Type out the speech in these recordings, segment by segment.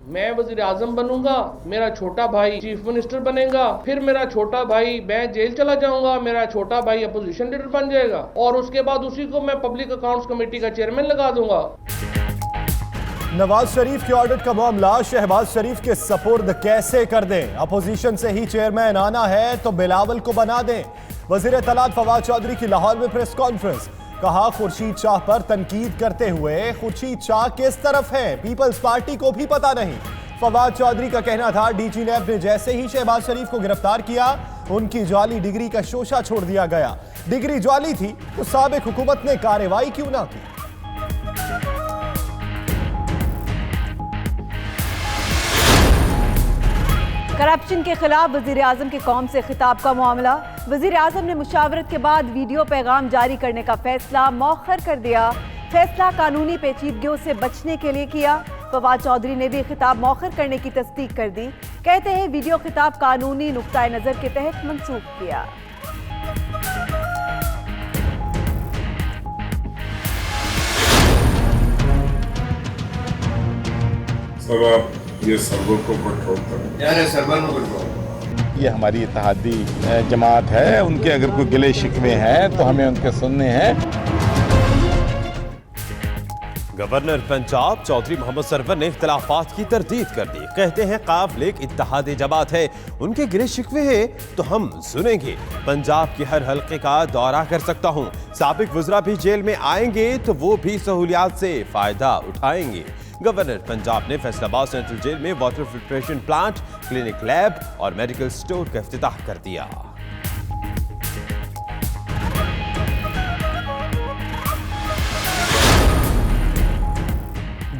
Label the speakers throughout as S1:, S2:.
S1: मैं वजीर आजम बनूंगा, मेरा छोटा भाई चीफ मिनिस्टर बनेगा, फिर मेरा छोटा भाई मैं जेल चला जाऊंगा, मेरा छोटा भाई अपोजिशन लीडर बन जाएगा और उसके बाद उसी को मैं पब्लिक अकाउंट्स कमेटी का चेयरमैन लगा दूंगा।
S2: नवाज शरीफ के ऑडिट का मामला शहबाज शरीफ के सपुर्द कैसे कर दें? अपोजिशन से ही चेयरमैन आना है तो बिलावल को बना दें। वजीर तलात फवाद चौधरी की लाहौर में प्रेस कॉन्फ्रेंस, कहा खुर्शीद शाह पर तनकीद करते हुए खुर्शीद शाह किस तरफ है पीपल्स पार्टी को भी पता नहीं। फवाद चौधरी का कहना था डीजी नैब ने जैसे ही शहबाज शरीफ को गिरफ्तार किया उनकी जाली डिग्री का शोशा छोड़ दिया गया। डिग्री जाली थी तो साबिक हुकूमत ने कार्रवाई क्यों ना की?
S3: करप्शन के खिलाफ वजीर आजम के कौम से खिताब का मामला, वजीर आजम ने मुशावरत के बाद वीडियो पैगाम जारी करने का फैसला मौखर कर दिया। फैसला कानूनी पेचीदगियों से बचने के लिए किया। फवाद चौधरी ने भी खिताब मौखर करने की तस्दीक कर दी। कहते हैं वीडियो खिताब कानूनी नुक्ता नजर के तहत मंसूख किया।
S4: ये सर्वर को कंट्रोल करें।
S5: यार सर्वर में कंट्रोल।
S6: ये हमारी इत्तेहादी जमात है, उनके अगर कोई गिले शिकवे हैं तो हमें उनके सुनने हैं।
S7: गवर्नर पंजाब चौधरी मोहम्मद सरवर ने इख्तिलाफात की तरदीद कर दी। कहते हैं काबिल इत्तेहादी जमात है, उनके गिले शिकवे हैं तो हम सुनेंगे। पंजाब के हर हल्के का दौरा कर सकता हूं। साबिक वज़रा भी जेल में आएंगे तो वो भी सहूलियात से फायदा उठाएंगे। गवर्नर पंजाब ने फैसलाबाद सेंट्रल जेल में water filtration plant, clinic, lab और मेडिकल स्टोर का इफ्तिताह कर दिया।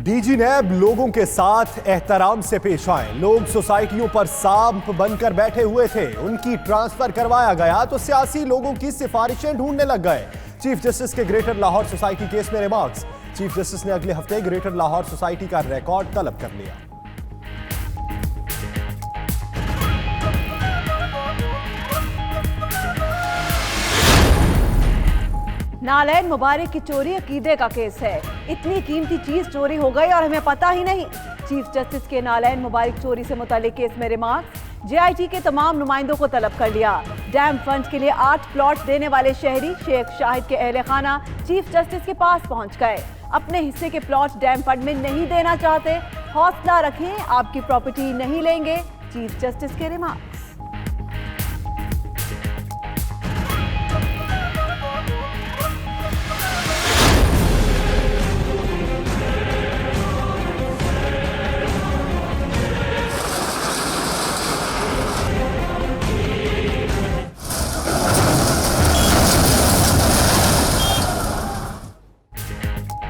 S2: डीजी नैब लोगों के साथ एहतराम से पेश आए। लोग सोसाइटियों पर सांप बनकर बैठे हुए थे, उनकी ट्रांसफर करवाया गया तो सियासी लोगों की सिफारिशें ढूंढने लग गए। चीफ जस्टिस के ग्रेटर लाहौर सोसाइटी केस में रिमार्क्स, चीफ जस्टिस ने अगले हफ्ते ग्रेटर लाहौर सोसाइटी का रिकॉर्ड तलब कर लिया।
S3: नालैन मुबारक की चोरी अकीदे का केस है। इतनी कीमती चीज चोरी हो गई और हमें पता ही नहीं। चीफ जस्टिस के नालैन मुबारक चोरी से मुतालिक केस में रिमार्क्स, जेआईटी के तमाम नुमाइंदों को तलब कर लिया। डैम फंड के लिए 8 प्लॉट देने वाले शहरी शेख शाहिद के अहले खाना चीफ जस्टिस के पास पहुंच गए। अपने हिस्से के प्लॉट डैम फंड में नहीं देना चाहते, हौसला रखें, आपकी प्रॉपर्टी नहीं लेंगे, चीफ जस्टिस के रिमार्क्स।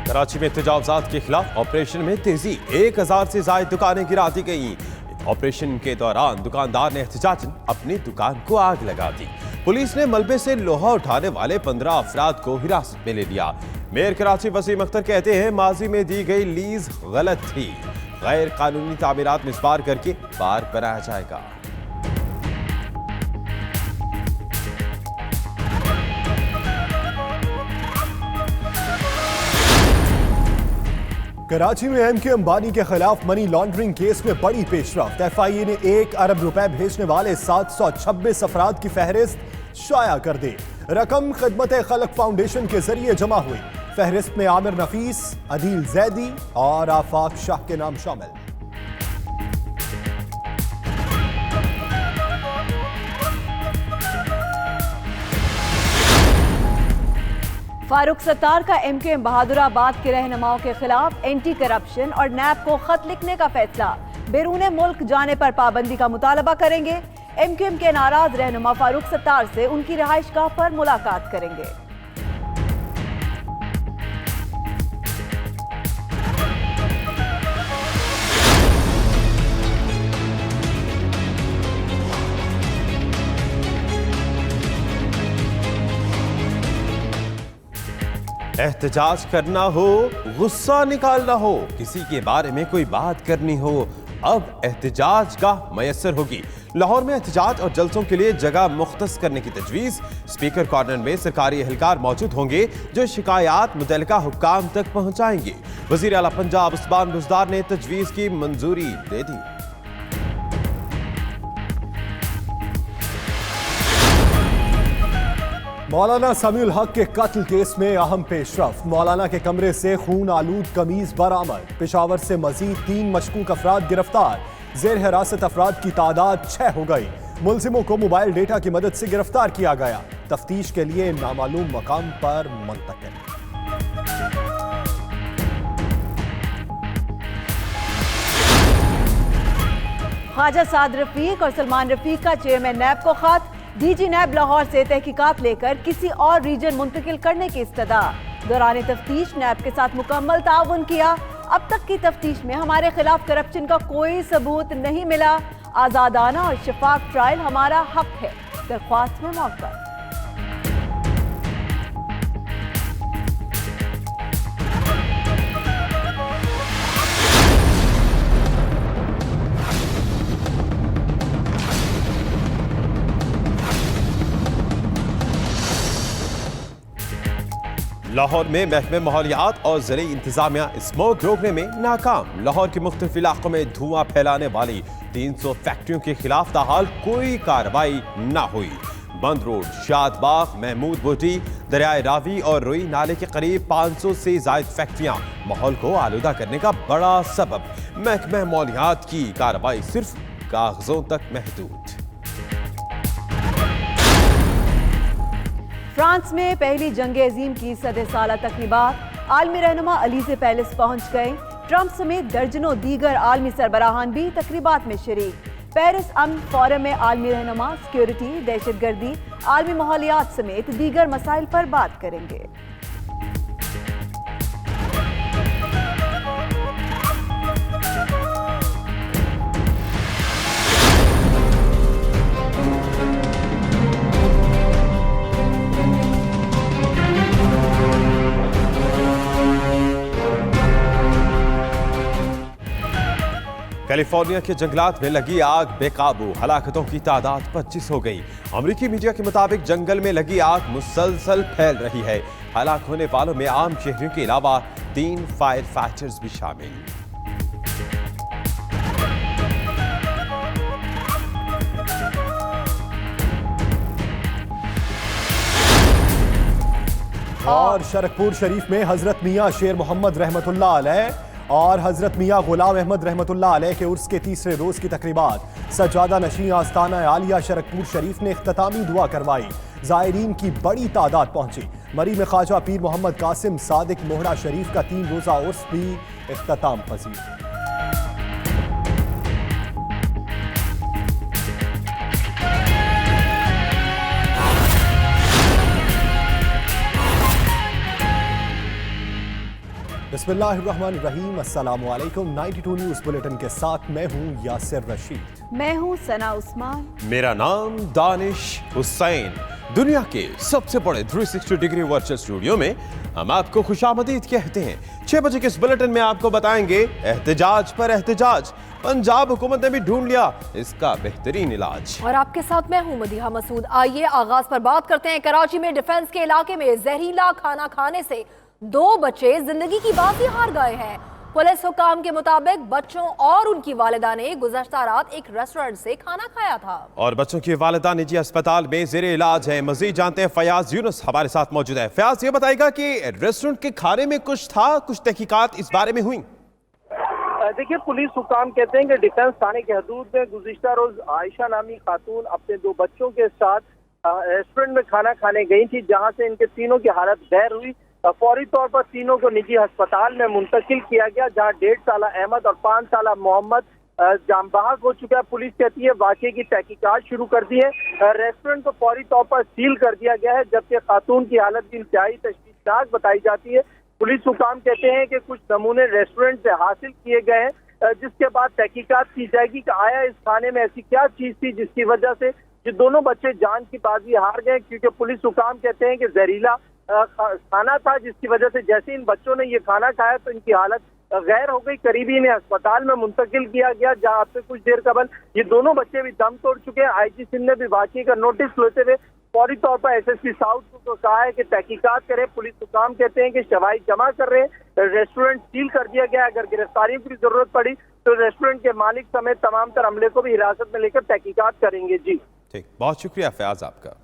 S7: कराची में तेजावजात के खिलाफ ऑपरेशन में तेजी, 1000 से ज्यादा दुकानें गिरा दी गई। ऑपरेशन के दौरान दुकानदार ने एहतजाजन अपनी दुकान को आग लगा दी। पुलिस ने मलबे से लोहा उठाने वाले 15 अफराद को हिरासत में ले लिया। मेयर कराची वसीम अख्तर कहते हैं माजी में दी गई लीज गलत थी, गैर कानूनी तामीरात मिसबार करके पार्क बनाया जाएगा।
S2: कराची में एमके अंबानी के खिलाफ मनी लॉन्ड्रिंग केस में बड़ी पेशरफ्त। एफआईए ने 1 अरब रुपए भेजने वाले 726 अफराद की फहरिस्त शाया कर दी। रकम खिदमत खलक फाउंडेशन के जरिए जमा हुई। फहरिस्त में आमिर नफीस, अदील जैदी और आफाक शाह के नाम शामिल।
S3: फारूक सत्तार का एमके बहादुराबाद के रहनुमाओं के खिलाफ एंटी करप्शन और नैब को खत लिखने का फैसला। बैरून मुल्क जाने पर पाबंदी का मुतालबा करेंगे। एमकेएम के नाराज रहनुमा फारूक सत्तार से उनकी रिहाइशगाह पर मुलाकात करेंगे।
S7: एहतजाज करना हो, गुस्सा निकालना हो, किसी के बारे में कोई बात करनी हो, अब एहतजाज का मयसर होगी। लाहौर में एहतजाज और जलसों के लिए जगह मुख्तस करने की तजवीज़। स्पीकर कॉर्नर में सरकारी एहलकार मौजूद होंगे जो शिकायत मुतल्लिका हुक्काम तक पहुंचाएंगे। वज़ीर आला पंजाब उस्मान बुज़दार ने तजवीज़ की मंजूरी दे दी।
S2: मौलाना समीउल हक के कत्ल केस में अहम पेशरफ। मौलाना के कमरे से खून आलूद कमीज बरामद। पेशावर से मजीद 3 मशकूक अफराद गिरफ्तार। जेर हिरासत अफराद की तादाद 6 हो गई। मुलजिमों को मोबाइल डेटा की मदद से गिरफ्तार किया गया। तफ्तीश के लिए नामालूम मकाम पर मुंतकिल।
S3: ख्वाजा साद रफीक और सलमान रफीक का चेयरमैन नैब को खत। डीजी नैब लाहौर से तहकीकात लेकर किसी और रीजन मुंतकिल करने की इस्तदा। दौरान तफ्तीश नैब के साथ मुकम्मल ताउन किया। अब तक की तफ्तीश में हमारे खिलाफ करप्शन का कोई सबूत नहीं मिला। आजादाना और शफाफ ट्रायल हमारा हक है। दरख्वास्त में मौका।
S7: लाहौर में महकमे माहौलियात और ज़राई इंतजामिया स्मोक रोकने में नाकाम। लाहौर के मुख्तलिफ इलाकों में धुआं फैलाने वाली 300 फैक्ट्रियों के खिलाफ ताहाल कोई कार्रवाई न हुई। बंद रोड, शादबाग, महमूद बोटी, दरियाए रावी और रोई नाले के करीब 500 से जायद फैक्ट्रियां माहौल को आलूदा करने का बड़ा सबब। महकमे माहौलियात की कार्रवाई सिर्फ कागजों तक महदूद।
S3: फ्रांस में पहली जंग अजीम की सदे साला तकरीबात। आलमी रहनुमा अलीज़े पैलेस पहुंच गए। ट्रंप समेत दर्जनों दीगर आलमी सरबराहान भी तकरीबात में शरीक। पेरिस अमन फोरम में आलमी रहनुमा सिक्योरिटी, दहशतगर्दी, आलमी माहौलियात समेत दीगर मसाइल पर बात करेंगे।
S7: कैलिफोर्निया के जंगलात में लगी आग बेकाबू। हलाकतों की तादाद 25 हो गई। अमेरिकी मीडिया के मुताबिक जंगल में लगी आग मुसलसल फैल रही है। हलाक होने वालों में आम शहरियों के अलावा 3 फायर फाइटर्स भी शामिल।
S2: और शरकपुर शरीफ में हजरत मियाँ शेर मोहम्मद रहमतुल्लाह अलैह और हजरत मियाँ गुलाम अहमद रहमतुल्लाह अलैह के उर्स के तीसरे रोज की तकरीबात। सज्जादा नशीं आस्ताना आलिया शरकपुर शरीफ ने इख्तितामी दुआ करवाई। ज़ायरीन की बड़ी तादाद पहुंची। मरी में ख्वाजा पीर मोहम्मद कासिम सादिक मोहरा शरीफ का 3 रोज़ा उर्स भी इख्तिताम पजीर। बिस्मिल्लाहिर्रहमानिर्रहीम। अस्सलामु अलैकुम। 92 न्यूज़ बुलेटिन के साथ मैं हूं यासिर रशीद।
S3: मैं हूं सना उस्मान।
S7: मेरा नाम दानिश हुसैन। दुनिया के सबसे बड़े 360 डिग्री वर्चुअल स्टूडियो में हम आपको खुशामदीद कहते हैं। 6 बजे के इस बुलेटिन में आपको बताएंगे एहतजाज पर एहतजाज। पंजाब हुकूमत ने भी ढूंढ लिया इसका बेहतरीन इलाज।
S8: और आपके साथ मैं हूं मदीहा मसूद। आइए आगाज पर बात करते हैं। कराची में डिफेंस के इलाके में जहरीला खाना खाने से 2 बच्चे जिंदगी की बाजी हार गए हैं। पुलिस हुकाम के मुताबिक बच्चों और उनकी वालिदा ने गुज़श्ता रात एक रेस्टोरेंट से खाना खाया था
S7: और बच्चों की वालिदा निजी अस्पताल में जेर इलाज है। मजीद जानते हैं, फयाज यूनुस हमारे साथ मौजूद है। फयाज, ये बताएगा कि रेस्टोरेंट के खाने में कुछ था, कुछ तहकीकात इस बारे में हुई?
S9: देखिए, पुलिस हुकाम कहते हैं कि डिफेंस थाने के हदूद में गुज़िश्ता रोज आयशा नामी खातून अपने 2 बच्चों के साथ रेस्टोरेंट में खाना खाने गई थी, जहां से इनके तीनों की हालत गैर हुई। फौरी तौर पर तीनों को निजी अस्पताल में मुंतकिल किया गया, जहां 1.5 साला अहमद और 5 साला मोहम्मद जाम बहक हो चुका है। पुलिस कहती है वाकये की तहकीकात शुरू कर दी है। रेस्टोरेंट को फौरी तौर पर सील कर दिया गया है, जबकि खातून की हालत भी इंतहाई तशवीशनाक बताई जाती है। पुलिस हुकाम कहते हैं कि कुछ नमूने रेस्टोरेंट से हासिल किए गए हैं, जिसके बाद तहकीकात की जाएगी कि आया इस खाने में ऐसी क्या चीज थी जिसकी वजह से ये दोनों बच्चे जान की बाजी हार गए। क्योंकि पुलिस हुकाम कहते हैं कि जहरीला खाना था, जिसकी वजह से जैसे इन बच्चों ने ये खाना खाया तो इनकी हालत गैर हो गई, करीबी इन्हें अस्पताल में मुंतकिल किया गया, जहां अब से कुछ देर कबल ये दोनों बच्चे भी दम तोड़ चुके हैं। आईजी सिंध ने भी वाकई का नोटिस लेते हुए फौरी तौर पर एसएसपी साउथ को कहा है कि तहकीकात करे। पुलिस हुकाम कहते हैं कि शवाहिद जमा कर रहे हैं, रेस्टोरेंट सील कर दिया गया है। अगर गिरफ्तारियों की जरूरत पड़ी तो रेस्टोरेंट के मालिक समेत तमाम तर अमले को भी हिरासत में लेकर तहकीकात करेंगे। जी
S7: ठीक, बहुत शुक्रिया फयाज आपका।